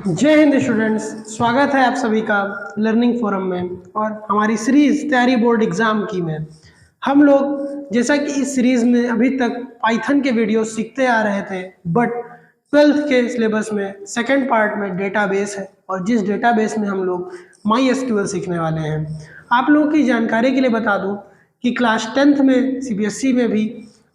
जय हिंद स्टूडेंट्स, स्वागत है आप सभी का लर्निंग फोरम में और हमारी सीरीज तैयारी बोर्ड एग्जाम की में। हम लोग जैसा कि इस सीरीज में अभी तक पाइथन के वीडियो सीखते आ रहे थे, बट 12th के सिलेबस में सेकंड पार्ट में डेटाबेस है और जिस डेटाबेस में हम लोग MySQL सीखने वाले हैं। आप लोगों की जानकारी के लिए बता दूं कि क्लास 10th में CBSE में भी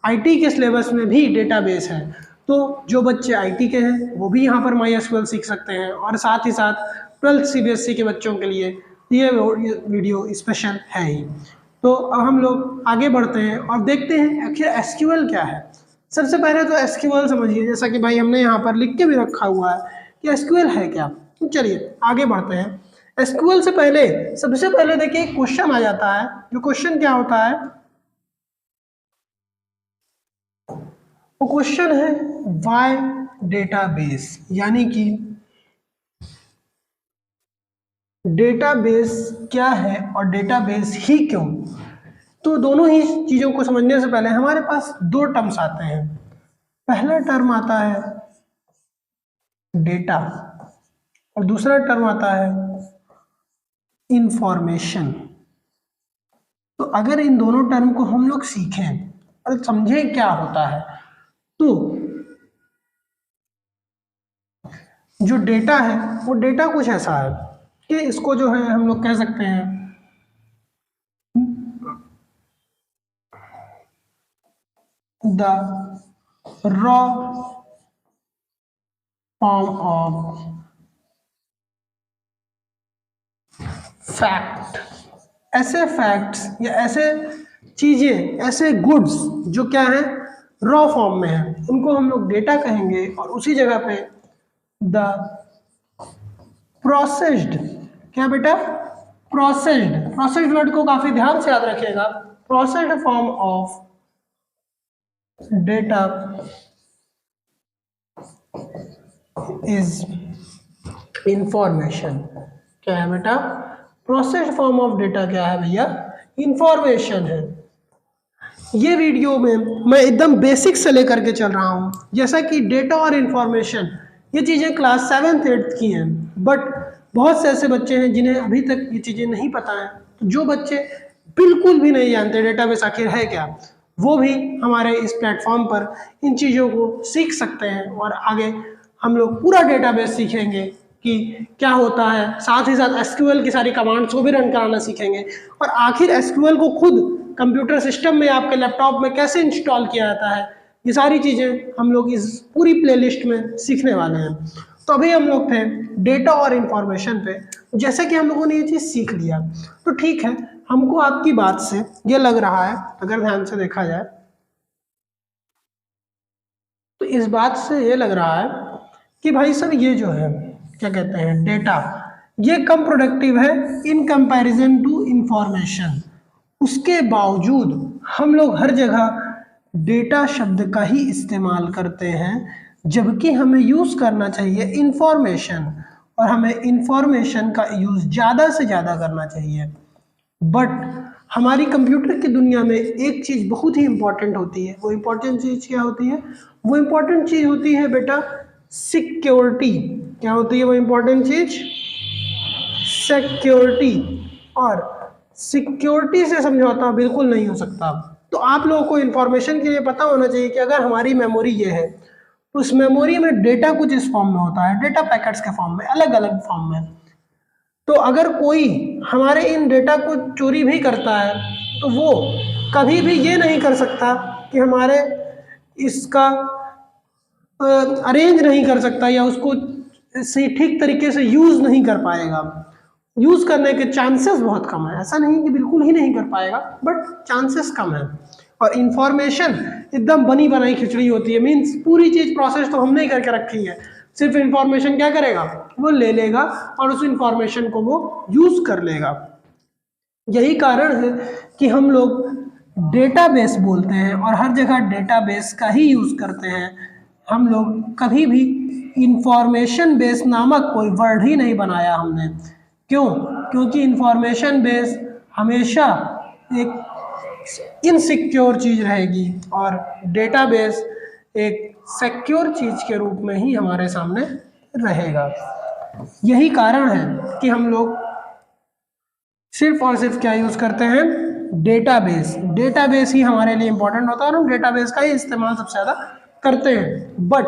IT के सिलेबस में भी डेटाबेस है, तो जो बच्चे IT के हैं वो भी यहाँ पर MySQL सीख सकते हैं और साथ ही साथ 12th CBSE के बच्चों के लिए ये वीडियो स्पेशल है ही। तो अब हम लोग आगे बढ़ते हैं और देखते हैं आखिर SQL क्या है। सबसे पहले तो SQL समझिए, जैसा कि भाई हमने यहाँ पर लिख के भी रखा हुआ है कि SQL है क्या। तो चलिए आगे बढ़ते हैं। SQL से पहले सबसे पहले देखिए क्वेश्चन आ जाता है। जो क्वेश्चन क्या होता है, वो क्वेश्चन है वाई डेटाबेस, यानी कि डेटाबेस क्या है और डेटाबेस ही क्यों। तो दोनों ही चीज़ों को समझने से पहले हमारे पास दो टर्म्स आते हैं। पहला टर्म आता है डेटा और दूसरा टर्म आता है इंफॉर्मेशन। तो अगर इन दोनों टर्म को हम लोग सीखें और समझें क्या होता है, तो जो डेटा है वो डेटा कुछ ऐसा है कि इसको जो है हम लोग कह सकते हैं the raw form of fact. ऐसे फैक्ट्स या ऐसे चीजें, ऐसे गुड्स जो क्या है रॉ फॉर्म में है, उनको हम लोग डेटा कहेंगे। और उसी जगह पे द प्रोसेस्ड, क्या बेटा, प्रोसेस्ड वर्ड को काफी ध्यान से याद रखिएगा। Processed form of data is information. क्या है बेटा, प्रोसेस्ड फॉर्म ऑफ डेटा क्या है भैया, इंफॉर्मेशन है। ये वीडियो में मैं एकदम बेसिक से लेकर के चल रहा हूँ, जैसा कि डेटा और इंफॉर्मेशन ये चीज़ें क्लास 7th 8th की हैं, बट बहुत से ऐसे बच्चे हैं जिन्हें अभी तक ये चीज़ें नहीं पता हैं। तो जो बच्चे बिल्कुल भी नहीं जानते डेटाबेस आखिर है क्या, वो भी हमारे इस प्लेटफॉर्म पर इन चीज़ों को सीख सकते हैं और आगे हम लोग पूरा डेटाबेस सीखेंगे कि क्या होता है। साथ ही साथ SQL की सारी कमांड्स को भी रन कराना सीखेंगे और आखिर SQL को खुद कंप्यूटर सिस्टम में आपके लैपटॉप में कैसे इंस्टॉल किया जाता है, ये सारी चीज़ें हम लोग इस पूरी प्लेलिस्ट में सीखने वाले हैं। तो अभी हम लोग थे डेटा और इंफॉर्मेशन पे। जैसे कि हम लोगों ने ये चीज़ सीख लिया, तो ठीक है, हमको आपकी बात से ये लग रहा है, अगर ध्यान से देखा जाए तो इस बात से ये लग रहा है कि भाई साहब ये जो है क्या कहते हैं डेटा, ये कम प्रोडक्टिव है इन कंपैरिजन टू इंफॉर्मेशन। उसके बावजूद हम लोग हर जगह डेटा शब्द का ही इस्तेमाल करते हैं, जबकि हमें यूज़ करना चाहिए इंफॉर्मेशन, और हमें इंफॉर्मेशन का यूज़ ज़्यादा से ज़्यादा करना चाहिए। बट हमारी कंप्यूटर की दुनिया में एक चीज़ बहुत ही इंपॉर्टेंट होती है। वो इंपॉर्टेंट चीज़ क्या होती है? वो इंपॉर्टेंट चीज़ होती है बेटा सिक्योरिटी। क्या होती है वो इंपॉर्टेंट चीज़? सिक्योरिटी। और सिक्योरिटी से समझौता बिल्कुल नहीं हो सकता। तो आप लोगों को इंफॉर्मेशन के लिए पता होना चाहिए कि अगर हमारी मेमोरी ये है, तो उस मेमोरी में डेटा कुछ इस फॉर्म में होता है, डेटा पैकेट्स के फॉर्म में, अलग अलग फॉर्म में। तो अगर कोई हमारे इन डेटा को चोरी भी करता है, तो वो कभी भी ये नहीं कर सकता कि हमारे इसका अरेंज नहीं कर सकता या उसको सही ठीक तरीके से यूज़ नहीं कर पाएगा। यूज़ करने के चांसेस बहुत कम है। ऐसा नहीं कि बिल्कुल ही नहीं कर पाएगा, बट चांसेस कम है। और इंफॉर्मेशन एकदम बनी बनाई खिचड़ी होती है, मीन्स पूरी चीज़ प्रोसेस तो हमने ही करके रखी है, सिर्फ इंफॉर्मेशन क्या करेगा, वो ले लेगा और उस इंफॉर्मेशन को वो यूज़ कर लेगा। यही कारण है कि हम लोग डेटाबेस बोलते हैं और हर जगह डेटाबेस का ही यूज़ करते हैं। हम लोग कभी भी इंफॉर्मेशन बेस नामक कोई वर्ड ही नहीं बनाया हमने। क्यों? क्योंकि इंफॉर्मेशन बेस हमेशा एक इनसिक्योर चीज़ रहेगी और डेटाबेस एक सिक्योर चीज़ के रूप में ही हमारे सामने रहेगा। यही कारण है कि हम लोग सिर्फ और सिर्फ क्या यूज करते हैं, डेटाबेस। डेटाबेस ही हमारे लिए इंपॉर्टेंट होता है और हम डेटाबेस का ही इस्तेमाल सबसे ज़्यादा करते हैं। बट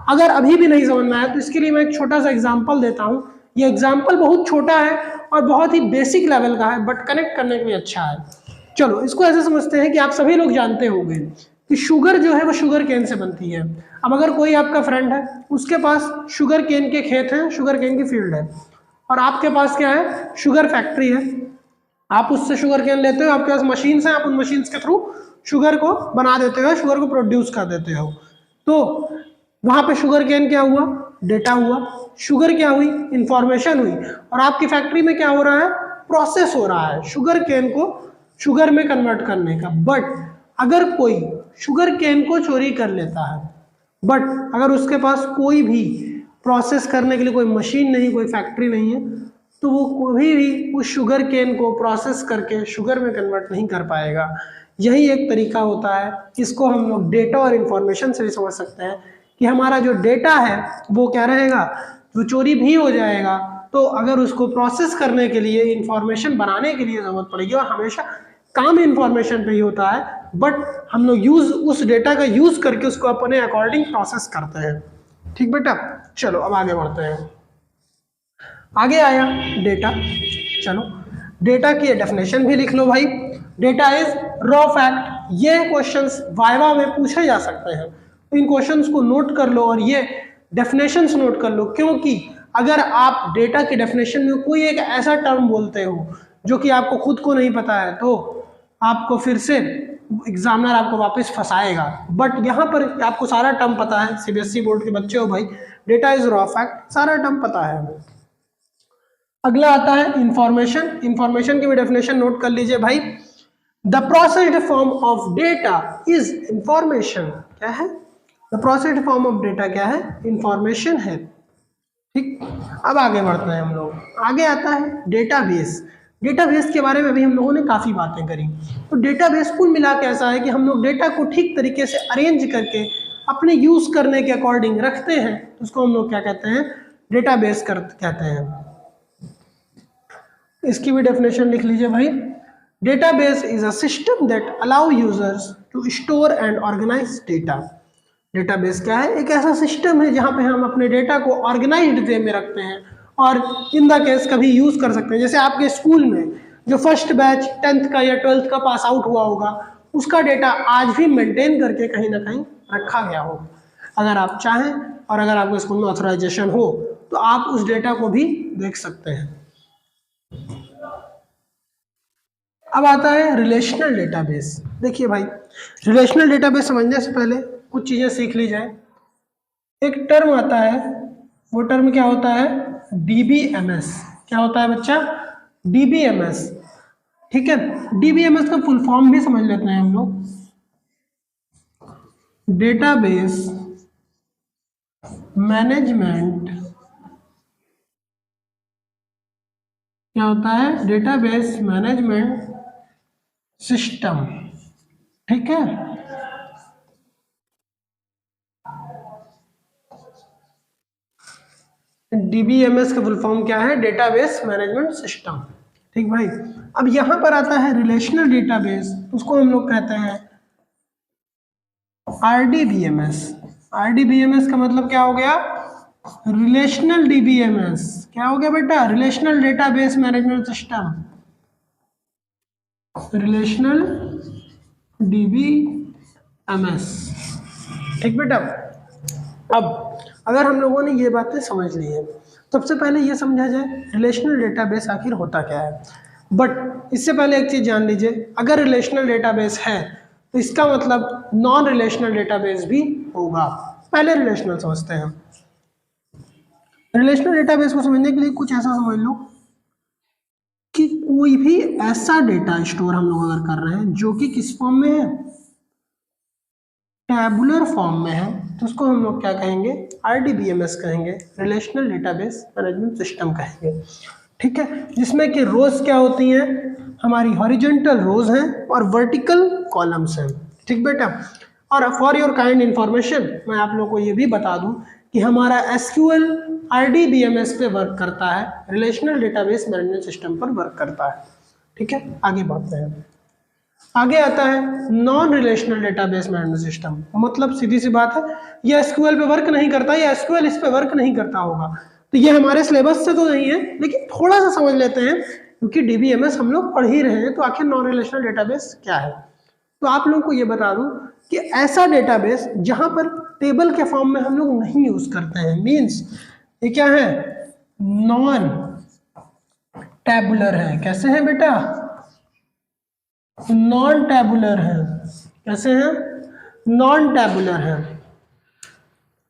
अगर अभी भी नहीं समझ में आया तो इसके लिए मैं एक छोटा सा एग्जांपल देता हूँ। ये एग्जांपल बहुत छोटा है और बहुत ही बेसिक लेवल का है, बट कनेक्ट करने के लिए अच्छा है। चलो इसको ऐसे समझते हैं कि आप सभी लोग जानते होंगे कि शुगर जो है वो शुगर केन से बनती है। अब अगर कोई आपका फ्रेंड है, उसके पास शुगर केन के खेत हैं, शुगर केन की फील्ड है, और आपके पास क्या है, शुगर फैक्ट्री है। आप उससे शुगर केन लेते हो, आपके पास मशीन्स हैं, आप उन मशीन्स के थ्रू शुगर को बना देते हो, शुगर को प्रोड्यूस कर देते हो। तो वहां पे शुगर केन क्या हुआ, डेटा हुआ। शुगर क्या हुई, इंफॉर्मेशन हुई। और आपकी फैक्ट्री में क्या हो रहा है, प्रोसेस हो रहा है शुगर केन को शुगर में कन्वर्ट करने का। बट अगर कोई शुगर केन को चोरी कर लेता है, बट अगर उसके पास कोई भी प्रोसेस करने के लिए कोई मशीन नहीं, कोई फैक्ट्री नहीं है, तो वो कभी भी उस शुगर केन को प्रोसेस करके शुगर में कन्वर्ट नहीं कर पाएगा। यही एक तरीका होता है। इसको हम लोग डेटा और इंफॉर्मेशन से भी समझ सकते हैं कि हमारा जो डेटा है वो क्या रहेगा, वो चोरी भी हो जाएगा। तो अगर उसको प्रोसेस करने के लिए, इंफॉर्मेशन बनाने के लिए ज़रूरत पड़ेगी, और हमेशा काम इंफॉर्मेशन पे ही होता है, बट हम लोग उस डेटा का यूज़ करके उसको अपने अकॉर्डिंग प्रोसेस करते हैं। ठीक बेटा, चलो अब आगे बढ़ते हैं। आगे आया डेटा। चलो डेटा की डेफिनेशन भी लिख लो भाई। Data is raw fact. ये क्वेश्चंस वाइवा में पूछे जा सकते हैं, तो इन क्वेश्चंस को नोट कर लो और ये डेफिनेशंस नोट कर लो, क्योंकि अगर आप डेटा की डेफिनेशन में कोई एक ऐसा टर्म बोलते हो जो कि आपको खुद को नहीं पता है, तो आपको फिर से एग्जामिनर आपको वापस फंसाएगा। बट यहाँ पर आपको सारा टर्म पता है, सीबीएसई बोर्ड के बच्चे हो भाई, डेटा इज रॉ फैक्ट, सारा टर्म पता है हमें। अगला आता है इंफॉर्मेशन। इंफॉर्मेशन की भी डेफिनेशन नोट कर लीजिए भाई। The processed form of data is information. क्या है, the processed form of data क्या है, इंफॉर्मेशन है। ठीक, अब आगे बढ़ते हैं हम लोग। आगे आता है डेटाबेस। डेटाबेस के बारे में भी हम लोगों ने काफ़ी बातें करी। तो डेटाबेस कुल मिला के ऐसा है कि हम लोग डेटा को ठीक तरीके से अरेंज करके अपने यूज़ करने के अकॉर्डिंग रखते हैं, उसको हम लोग क्या कहते हैं, डेटाबेस कहते हैं। इसकी भी डेफिनेशन लिख लीजिए भाई। Database is a system that allow users to store and organize data. Database क्या है, एक ऐसा सिस्टम है जहाँ पे हम अपने डेटा को ऑर्गेनाइज्ड वे में रखते हैं और इन द केस कभी यूज़ कर सकते हैं। जैसे आपके स्कूल में जो फर्स्ट बैच 10th का या 12th का पास आउट हुआ होगा, उसका डेटा आज भी मेंटेन करके कहीं ना कहीं रखा गया होगा। अगर आप चाहें और अगर आपके स्कूल में ऑथराइजेशन हो तो आप उस डेटा को भी देख सकते हैं। अब आता है रिलेशनल डेटाबेस। देखिए भाई, रिलेशनल डेटाबेस समझने से पहले कुछ चीज़ें सीख ली जाए। एक टर्म आता है, वो टर्म क्या होता है, डीबीएमएस। क्या होता है बच्चा, डीबीएमएस। ठीक है, डीबीएमएस का फुल फॉर्म भी समझ लेते हैं हम लोग। Database management. क्या होता है, डेटाबेस मैनेजमेंट सिस्टम। ठीक है, डीबीएमएस का फुल फॉर्म क्या है, डेटाबेस मैनेजमेंट सिस्टम। ठीक भाई, अब यहां पर आता है रिलेशनल डेटाबेस, उसको हम लोग कहते हैं आरडीबीएमएस। आरडीबीएमएस का मतलब क्या हो गया, रिलेशनल डीबीएमएस। क्या हो गया बेटा, relational database management system, relational DBMS. ठीक बेटा, अब अगर हम लोगों ने ये बातें समझ ली है, सबसे पहले ये समझा जाए रिलेशनल डेटाबेस आखिर होता क्या है। बट इससे पहले एक चीज़ जान लीजिए, अगर रिलेशनल डेटाबेस है तो इसका मतलब नॉन रिलेशनल डेटाबेस भी होगा। पहले रिलेशनल समझते हैं। रिलेशनल डेटाबेस को समझने के लिए कुछ ऐसा समझ लो कि कोई भी ऐसा डेटा स्टोर हम लोग अगर कर रहे हैं जो कि किस फॉर्म में है, टैबुलर फॉर्म में है, तो उसको हम लोग क्या कहेंगे, आरडीबीएमएस कहेंगे, रिलेशनल डेटाबेस मैनेजमेंट सिस्टम कहेंगे। ठीक है, जिसमें कि रोज क्या होती हैं, हमारी हॉरिजॉन्टल रोज हैं और वर्टिकल कॉलम्स हैं। ठीक बेटा, और फॉर योर काइंड इंफॉर्मेशन मैं आप लोगों को ये भी बता दूं कि हमारा एसक्यूएल आरडीबीएमएस पे वर्क करता है, रिलेशनल डेटाबेस मैनेजमेंट सिस्टम पर वर्क करता है। ठीक है, आगे बढ़ते हैं। आगे आता है non relational database management system. मतलब सीधी सी बात है, ये एसक्यूएल पे वर्क नहीं करता, ये एसक्यूएल इस पे वर्क नहीं करता होगा। तो ये हमारे सिलेबस से तो नहीं है, लेकिन थोड़ा सा समझ लेते हैं, क्योंकि डीबीएमएस हम लोग पढ़ ही रहे हैं, तो आखिर नॉन रिलेशनल डेटाबेस क्या है। तो आप लोगों को ये बता दूं कि ऐसा डेटाबेस जहां पर टेबल के फॉर्म में हम लोग नहीं यूज करते हैं, मींस ये क्या है, नॉन टैबुलर है। कैसे है बेटा, नॉन टैबुलर है। कैसे हैं, नॉन टैबुलर है।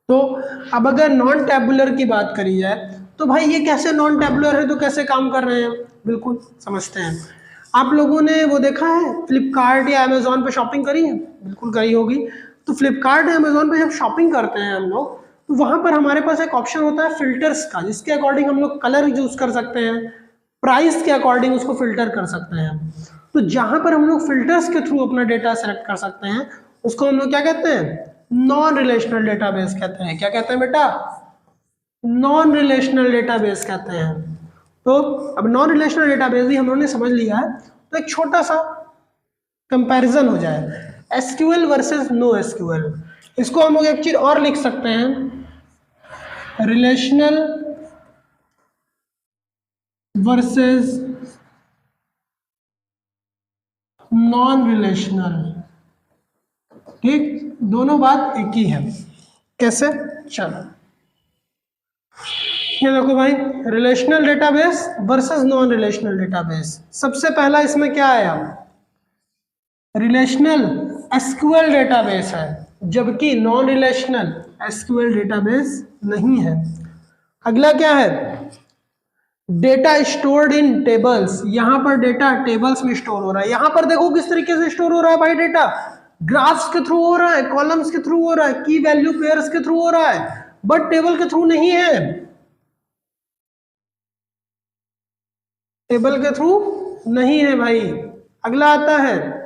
तो अब अगर नॉन टैबुलर की बात करी जाए तो भाई ये कैसे नॉन टैबुलर है, तो कैसे काम कर रहे हैं, बिल्कुल समझते हैं। आप लोगों ने वो देखा है फ्लिपकार्ट या अमेजोन पे शॉपिंग करी है, बिल्कुल करी होगी। तो फ्लिपकार्ट या अमेजोन पे जब शॉपिंग करते हैं हम लोग, तो वहां पर हमारे पास एक ऑप्शन होता है फिल्टर्स का, जिसके अकॉर्डिंग हम लोग कलर यूज कर सकते हैं, प्राइस के अकॉर्डिंग उसको फिल्टर कर सकते हैं। तो जहां पर हम लोग फिल्टर्स के थ्रू अपना डेटा सेलेक्ट कर सकते हैं, उसको हम लोग क्या कहते हैं, नॉन रिलेशनल डेटाबेस कहते हैं। क्या कहते हैं बेटा, नॉन रिलेशनल डेटाबेस कहते हैं। तो अब नॉन रिलेशनल डेटाबेस भी हम लोगों ने समझ लिया है, तो एक छोटा सा कंपैरिजन हो जाए, एसक्यूएल वर्सेस नो एसक्यूएल। इसको हम लोग एक चीज और लिख सकते हैं, रिलेशनल वर्सेस नॉन रिलेशनल। ठीक, दोनों बात एक ही है। कैसे, चलो ये देखो भाई, relational database versus non relational database. सबसे पहला इसमें क्या आया, रिलेशनल एसक्यूएल डेटाबेस है, जबकि नॉन रिलेशनल एसक्यूएल डेटाबेस नहीं है। अगला क्या है, डेटा स्टोर्ड इन टेबल्स। यहां पर डेटा टेबल्स में स्टोर हो रहा है। यहां पर देखो किस तरीके से स्टोर हो रहा है भाई, डेटा ग्राफ्स के थ्रू हो रहा है, कॉलम्स के थ्रू हो रहा है, की वैल्यू पेयर्स के थ्रू हो रहा है, बट टेबल के थ्रू नहीं है, टेबल के थ्रू नहीं है भाई। अगला आता है,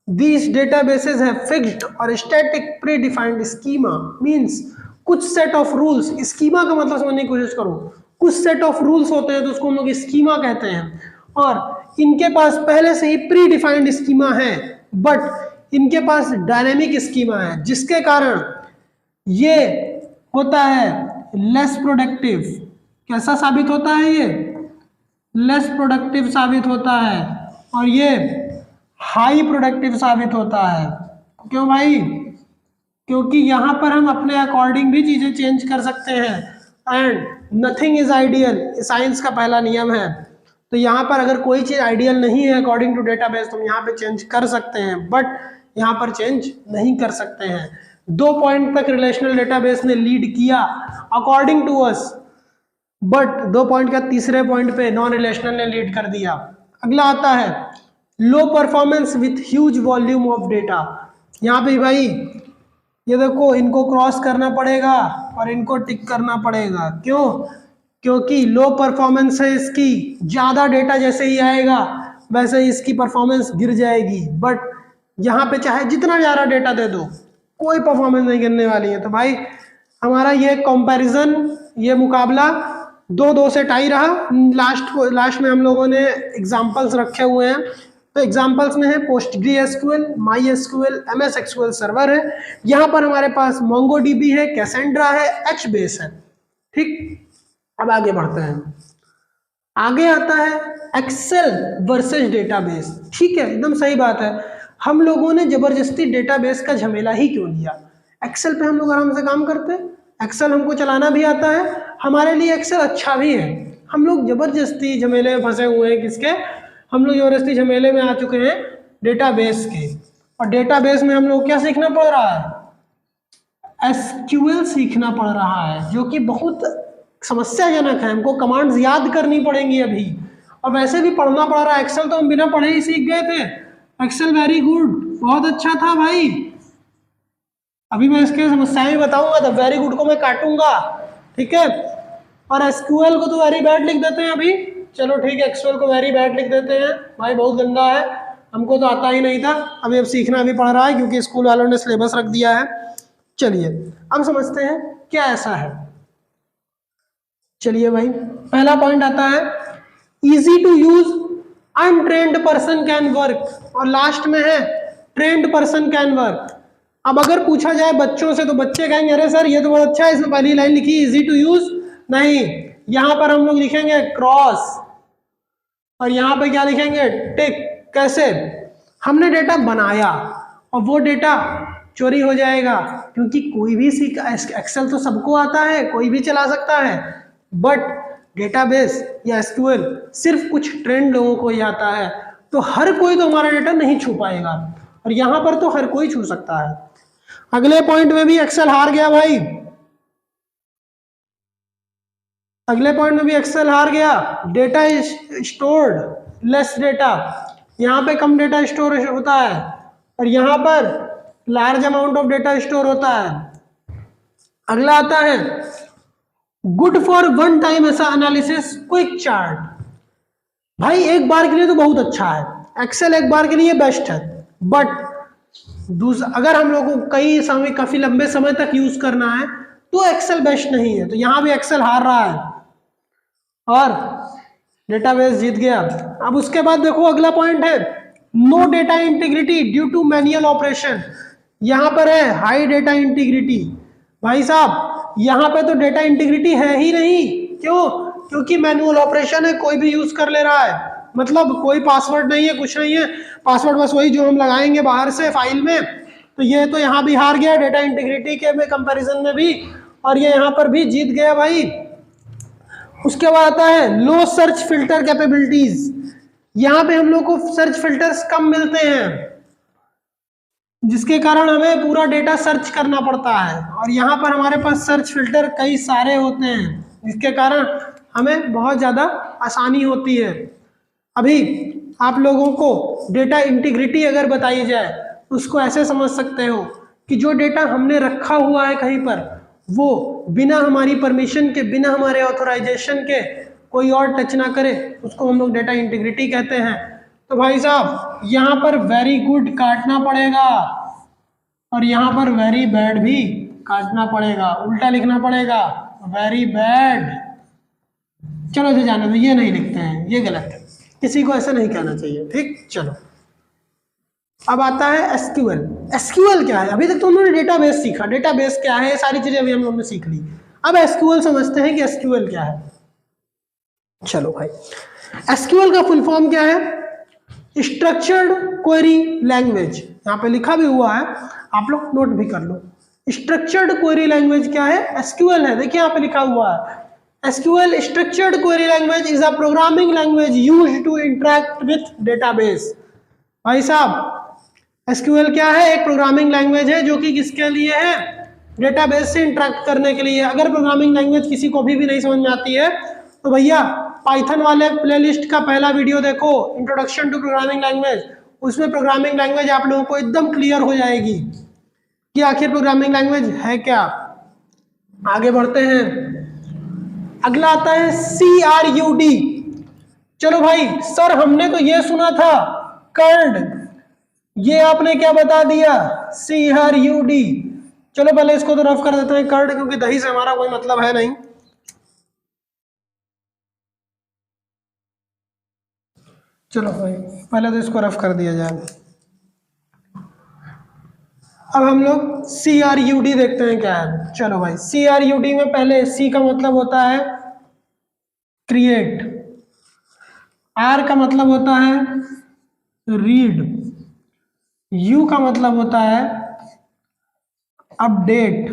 these databases have fixed और static predefined schema, means कुछ सेट ऑफ रूल्स। स्कीमा का मतलब समझने की कोशिश करो, कुछ सेट ऑफ रूल्स होते हैं तो उसको हम लोग स्कीमा कहते हैं, और इनके पास पहले से ही प्री डिफाइंड स्कीमा है, बट इनके पास डायनेमिक स्कीमा है, जिसके कारण ये होता है लेस प्रोडक्टिव। कैसा साबित होता है ये, लेस प्रोडक्टिव साबित होता है, और ये हाई प्रोडक्टिव साबित होता है। क्यों भाई, क्योंकि यहां पर हम अपने अकॉर्डिंग भी चीजें चेंज कर सकते हैं, and nothing is ideal, science का पहला नियम है। तो यहाँ पर अगर कोई चीज आइडियल नहीं है अकॉर्डिंग टू डेटाबेस, तो हम यहाँ पे चेंज कर सकते हैं, बट यहाँ पर चेंज नहीं कर सकते हैं। 2 पॉइंट तक रिलेशनल डेटाबेस ने लीड किया according to us, but 2 point का तीसरे पॉइंट पे नॉन रिलेशनल ने लीड कर दिया। अगला आता है low performance with huge volume of data. यहाँ पे भाई ये देखो, इनको क्रॉस करना पड़ेगा और इनको टिक करना पड़ेगा। क्यों, क्योंकि लो परफॉर्मेंस है इसकी, ज्यादा डेटा जैसे ही आएगा वैसे ही इसकी परफॉर्मेंस गिर जाएगी, बट यहाँ पे चाहे जितना ज्यादा डेटा दे दो कोई परफॉर्मेंस नहीं गिरने वाली है। तो भाई हमारा ये कंपैरिजन, ये मुकाबला 2-2 से टाई रहा। लास्ट में हम लोगों ने एग्जाम्पल्स रखे हुए हैं, तो एग्जाम्पल्स में है PostgreSQL, MySQL, MS SQL server है, यहाँ पर हमारे पास मोंगोडीबी है, कैसेंड्रा है, एचबेस है। ठीक, अब आगे बढ़ते हैं। आगे आता है एक्सेल वर्सेस डेटाबेस। ठीक है, एकदम सही बात है, हम लोगों ने जबरदस्ती डेटाबेस का झमेला ही क्यों लिया, एक्सेल पे हम लोग आराम से काम करते हैं, एक्सेल हमको चलाना भी आता है, हमारे लिए एक्सेल अच्छा भी है। हम लोग जबरदस्ती झमेले में फंसे हुए हैं, किसके, हम लोग जबरदस्ती झमेले में आ चुके हैं डेटाबेस के। और डेटाबेस में हम लोग क्या सीखना पड़ रहा है, एसक्यूएल सीखना पड़ रहा है, जो कि बहुत समस्याजनक है, हमको कमांड्स याद करनी पड़ेंगी अभी, और वैसे भी पढ़ना पड़ रहा है। एक्सेल तो हम बिना पढ़े ही सीख गए थे, एक्सेल वेरी गुड, बहुत अच्छा था भाई। अभी मैं इसके समस्याएं बताऊंगा, तो वेरी गुड को मैं काटूंगा, ठीक है, और एसक्यूएल को तो वेरी बैड लिख देते हैं अभी। चलो ठीक है, एक्सेल को वेरी बैड लिख देते हैं, भाई बहुत गंदा है, हमको तो आता ही नहीं था, अभी अब सीखना भी पड़ रहा है क्योंकि स्कूल वालों ने सिलेबस रख दिया है। चलिए अब समझते हैं क्या ऐसा है? चलिए भाई, पहला पॉइंट आता है easy to use, untrained person can work, और लास्ट में है ट्रेन्ड पर्सन कैन वर्क। अब अगर पूछा जाए बच्चों से तो बच्चे कहेंगे अरे सर ये तो बहुत अच्छा है, इसमें पहली लाइन लिखी इजी टू यूज, नहीं, यहां पर हम लोग लिखेंगे क्रॉस, और यहां पे क्या लिखेंगे टिक। कैसे? हमने डेटा बनाया और वो डेटा चोरी हो जाएगा, क्योंकि कोई भी सीख, एक्सेल तो सबको आता है, कोई भी चला सकता है, बट डेटाबेस या एसक्यूएल सिर्फ कुछ ट्रेंड लोगों को ही आता है, तो हर कोई तो हमारा डेटा नहीं छू पाएगा, और यहां पर तो हर कोई छू सकता है। अगले पॉइंट में भी एक्सेल हार गया भाई, अगले पॉइंट में भी एक्सेल हार गया। Data is stored less data, यहाँ पे कम डेटा स्टोर होता है, और यहाँ पर large amount of data store होता है। अगला आता है गुड फॉर वन टाइम ऐसा एनालिसिस क्विक चार्ट। भाई एक बार के लिए तो बहुत अच्छा है, एक्सेल एक बार के लिए बेस्ट है, बट अगर हम लोगों को कई समय, काफी लंबे समय तक यूज करना है तो एक्सेल बेस्ट नहीं है। तो यहां भी एक्सेल हार रहा है और डेटाबेस जीत गया। अब उसके बाद देखो अगला पॉइंट है no data integrity due to manual operation. यहां पर है हाई डेटा इंटीग्रिटी। भाई साहब यहां पे तो डेटा इंटीग्रिटी है ही नहीं, क्यों? क्योंकि मैनुअल ऑपरेशन है, कोई भी यूज कर ले रहा है, मतलब कोई पासवर्ड नहीं है, कुछ नहीं है, पासवर्ड बस वही जो हम लगाएंगे बाहर से फाइल में। तो ये तो यहाँ भी हार गया डेटा इंटीग्रिटी के में कंपैरिजन में भी, और ये यहाँ पर भी जीत गया भाई। उसके बाद आता है लो सर्च फिल्टर कैपेबिलिटीज। यहाँ पे हम लोग को सर्च फिल्टर्स कम मिलते हैं, जिसके कारण हमें पूरा डेटा सर्च करना पड़ता है, और यहाँ पर हमारे पास सर्च फिल्टर कई सारे होते हैं, जिसके कारण हमें बहुत ज़्यादा आसानी होती है। अभी आप लोगों को डेटा इंटीग्रिटी अगर बताई जाए, उसको ऐसे समझ सकते हो कि जो डेटा हमने रखा हुआ है कहीं पर, वो बिना हमारी परमिशन के, बिना हमारे ऑथराइजेशन के कोई और टच ना करे, उसको हम लोग डेटा इंटीग्रिटी कहते हैं। तो भाई साहब यहाँ पर वेरी गुड काटना पड़ेगा, और यहाँ पर वेरी बैड भी काटना पड़ेगा, उल्टा लिखना पड़ेगा, वेरी बैड। चलो इसे जाने दो, ये नहीं लिखते हैं, ये गलत है, किसी को ऐसा नहीं कहना चाहिए, ठीक। चलो अब आता है एसक्यूएल। एसक्यूएल क्या है? अभी तक तो उन्होंने डेटाबेस सीखा, डेटाबेस क्या है, ये सारी चीजें अभी हम लोगों ने सीख ली। अब एसक्यूएल समझते हैं कि एसक्यूएल क्या है। चलो भाई, एसक्यूएल का फुल फॉर्म क्या है? Structured query language. यहाँ पे लिखा भी हुआ है, आप लोग नोट भी कर लो। स्ट्रक्चर्ड क्वेरी लैंग्वेज क्या है? एसक्यूएल है, देखिए यहाँ पे लिखा हुआ है SQL structured query language is a programming language used to interact with database. भाई साहब एसक्यूएल क्या है? एक प्रोग्रामिंग लैंग्वेज है जो कि किसके लिए है? डेटाबेस से इंटरेक्ट करने के लिए। अगर प्रोग्रामिंग लैंग्वेज किसी को भी नहीं समझ में आती है तो भैया पाइथन वाले प्लेलिस्ट का पहला वीडियो देखो, इंट्रोडक्शन टू प्रोग्रामिंग लैंग्वेज। उसमें प्रोग्रामिंग लैंग्वेज आप लोगों को एकदम क्लियर हो जाएगी कि आखिर प्रोग्रामिंग लैंग्वेज है क्या। आगे बढ़ते हैं, अगला आता है CRUD। चलो भाई सर हमने तो ये सुना था कर्ड, ये आपने क्या बता दिया? CRUD। चलो पहले इसको तो रफ कर देते हैं कर्ड, क्योंकि दही से हमारा कोई मतलब है नहीं। चलो भाई पहले तो इसको रफ कर दिया जाए। अब हम लोग CRUD देखते हैं क्या है। चलो भाई CRUD में पहले C का मतलब होता है क्रिएट, R का मतलब होता है रीड, U का मतलब होता है अपडेट,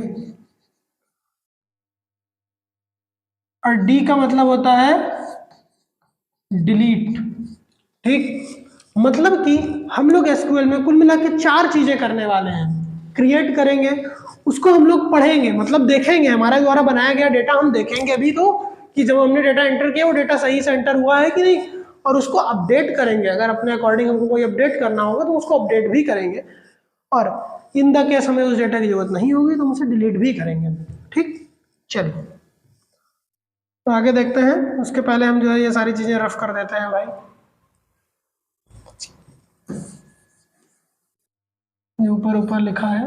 और D का मतलब होता है डिलीट। ठीक, मतलब कि हम लोग एसक्यूएल में कुल मिला के 4 चीजें करने वाले हैं। क्रिएट करेंगे, उसको हम लोग पढ़ेंगे, मतलब देखेंगे, हमारे द्वारा बनाया गया डेटा हम देखेंगे भी तो कि जब हमने डेटा एंटर किया वो डेटा सही से एंटर हुआ है कि नहीं, और उसको अपडेट करेंगे। अगर अपने अकॉर्डिंग हमको कोई अपडेट करना होगा तो उसको अपडेट भी करेंगे, और इन द केस हमें उस डेटा की जरूरत नहीं होगी तो हम उसे डिलीट भी करेंगे। ठीक, चलिए तो आगे देखते हैं। उसके पहले हम जो है ये सारी चीजें रफ कर देते हैं भाई। ऊपर ऊपर लिखा है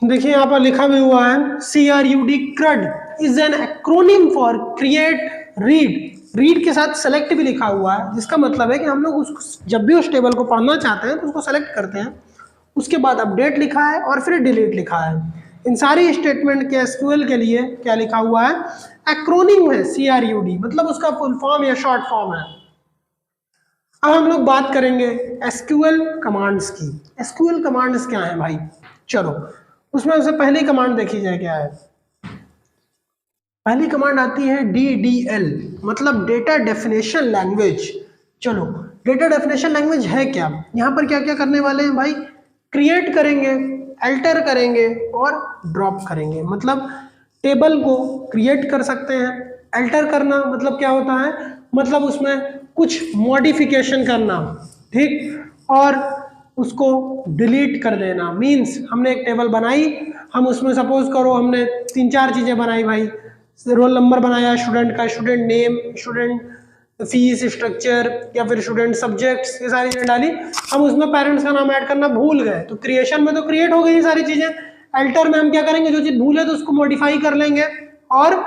देखिए यहाँ पर लिखा भी हुआ है CRUD CRUD is an acronym for create read. Read के साथ सेलेक्ट भी लिखा हुआ है, जिसका मतलब है कि हम लोग उसको जब भी उस टेबल को पढ़ना चाहते हैं तो उसको सेलेक्ट करते हैं, उसके बाद अपडेट लिखा है और फिर डिलीट लिखा है। इन सारी स्टेटमेंट के एसक्यूएल के लिए क्या लिखा हुआ है, एक्रोनिम है CRUD, मतलब उसका फुल फॉर्म या शॉर्ट फॉर्म है। अब हम लोग बात करेंगे एसक्यूएल कमांड्स की। एसक्यूएल कमांड्स क्या है भाई, चलो उसमें सबसे पहली कमांड देखी जाए क्या है। पहली कमांड आती है DDL, मतलब डेटा डेफिनेशन लैंग्वेज। चलो डेटा डेफिनेशन लैंग्वेज है क्या, यहाँ पर क्या क्या करने वाले हैं भाई, क्रिएट करेंगे, अल्टर करेंगे और ड्रॉप करेंगे। मतलब टेबल को क्रिएट कर सकते हैं, अल्टर करना मतलब क्या होता है, मतलब उसमें कुछ मॉडिफिकेशन करना, ठीक, और उसको डिलीट कर देना। मींस हमने एक टेबल बनाई, हम उसमें सपोज करो हमने 3-4 चीजें बनाई भाई, रोल नंबर बनाया स्टूडेंट का, student name, student fees structure, या फिर स्टूडेंट सब्जेक्ट्स, ये सारी चीजें डाली, हम उसमें पेरेंट्स का नाम ऐड करना भूल गए, तो क्रिएशन में तो क्रिएट हो गई ये सारी चीजें। अल्टर में हम क्या करेंगे, जो चीज भूले तो उसको मॉडिफाई कर लेंगे, और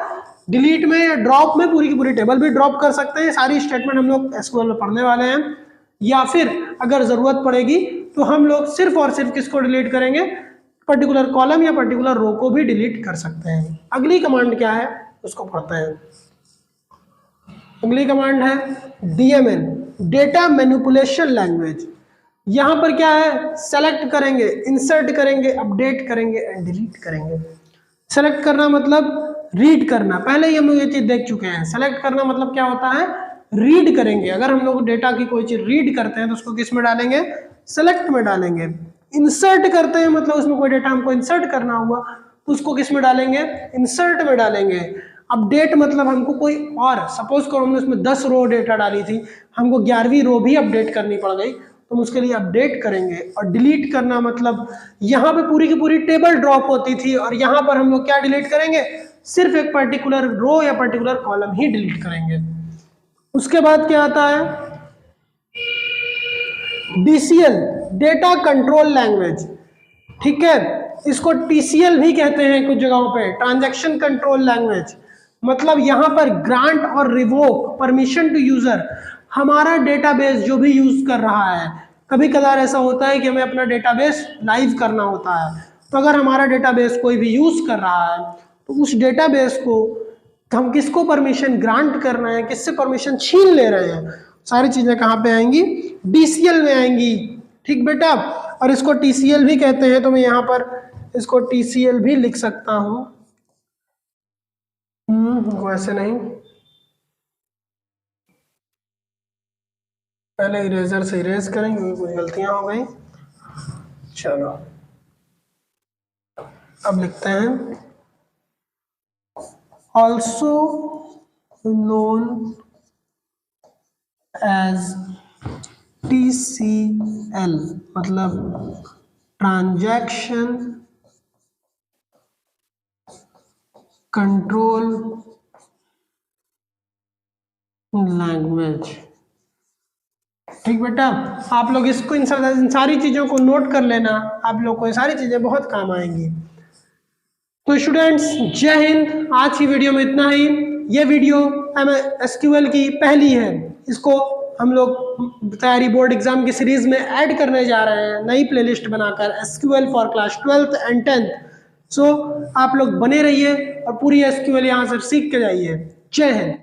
डिलीट में या ड्रॉप में पूरी की पूरी टेबल भी ड्रॉप कर सकते हैं। सारी स्टेटमेंट हम लोग एसक्यूएल में पढ़ने वाले हैं। या फिर अगर जरूरत पड़ेगी तो हम लोग सिर्फ और सिर्फ किसको डिलीट करेंगे, पर्टिकुलर कॉलम या पर्टिकुलर रो को भी डिलीट कर सकते हैं। अगली कमांड क्या है उसको पढ़ते हैं। अगली कमांड है DML, डेटा मैनिपुलेशन लैंग्वेज। यहां पर क्या है, सेलेक्ट करेंगे, इंसर्ट करेंगे, अपडेट करेंगे एंड डिलीट करेंगे। सेलेक्ट करना मतलब रीड करना, पहले ही हम लोग ये चीज देख चुके हैं। सेलेक्ट करना मतलब क्या होता है, रीड करेंगे। अगर हम लोग डेटा की कोई चीज रीड करते हैं तो उसको किस में डालेंगे, सेलेक्ट में डालेंगे। इंसर्ट करते हैं मतलब उसमें कोई डेटा हमको इंसर्ट करना हुआ तो उसको किस में डालेंगे, इंसर्ट में डालेंगे। अपडेट मतलब हमको कोई और, सपोज करो हमने उसमें 10 रो डेटा डाली थी, हमको 11वीं रो भी अपडेट करनी पड़ गई तो हम उसके लिए अपडेट करेंगे। और डिलीट करना मतलब यहाँ पे पूरी की पूरी टेबल ड्रॉप होती थी और यहाँ पर हम लोग क्या डिलीट करेंगे, सिर्फ एक पर्टिकुलर रो या पर्टिकुलर कॉलम ही डिलीट करेंगे। उसके बाद क्या आता है, DCL, डेटा कंट्रोल लैंग्वेज, ठीक है, इसको TCL भी कहते हैं कुछ जगहों पे, ट्रांजैक्शन कंट्रोल लैंग्वेज। मतलब यहाँ पर ग्रांट और रिवोक परमिशन टू यूजर, हमारा डेटाबेस जो भी यूज कर रहा है, कभी कभार ऐसा होता है कि हमें अपना डेटाबेस लाइव करना होता है, तो अगर हमारा डेटाबेस कोई भी यूज कर रहा है तो उस डेटाबेस को हम किसको परमिशन ग्रांट कर रहे हैं, किससे परमिशन छीन ले रहे हैं, सारी चीजें कहाँ पे आएंगी, DCL में आएंगी। ठीक बेटा, और इसको TCL भी कहते हैं, तो मैं यहाँ पर इसको TCL भी लिख सकता हूं। वैसे नहीं, पहले इरेजर से इरेज करेंगे क्योंकि कुछ गलतियां हो गई। चलो अब लिखते हैं ऑल्सो नोन एज TCL, मतलब ट्रांजैक्शन कंट्रोल लैंग्वेज। ठीक बेटा, आप लोग इसको इन सारी चीजों को नोट कर लेना, आप लोग को ये सारी चीजें बहुत काम आएंगी। तो स्टूडेंट्स जय हिंद, आज की वीडियो में इतना ही। ये वीडियो SQL की पहली है, इसको हम लोग तैयारी बोर्ड एग्जाम की सीरीज में ऐड करने जा रहे हैं, नई प्लेलिस्ट बनाकर SQL for class 12th and 10th। सो आप लोग बने रहिए और पूरी SQL यहाँ से सीख के जाइए। जय हिंद।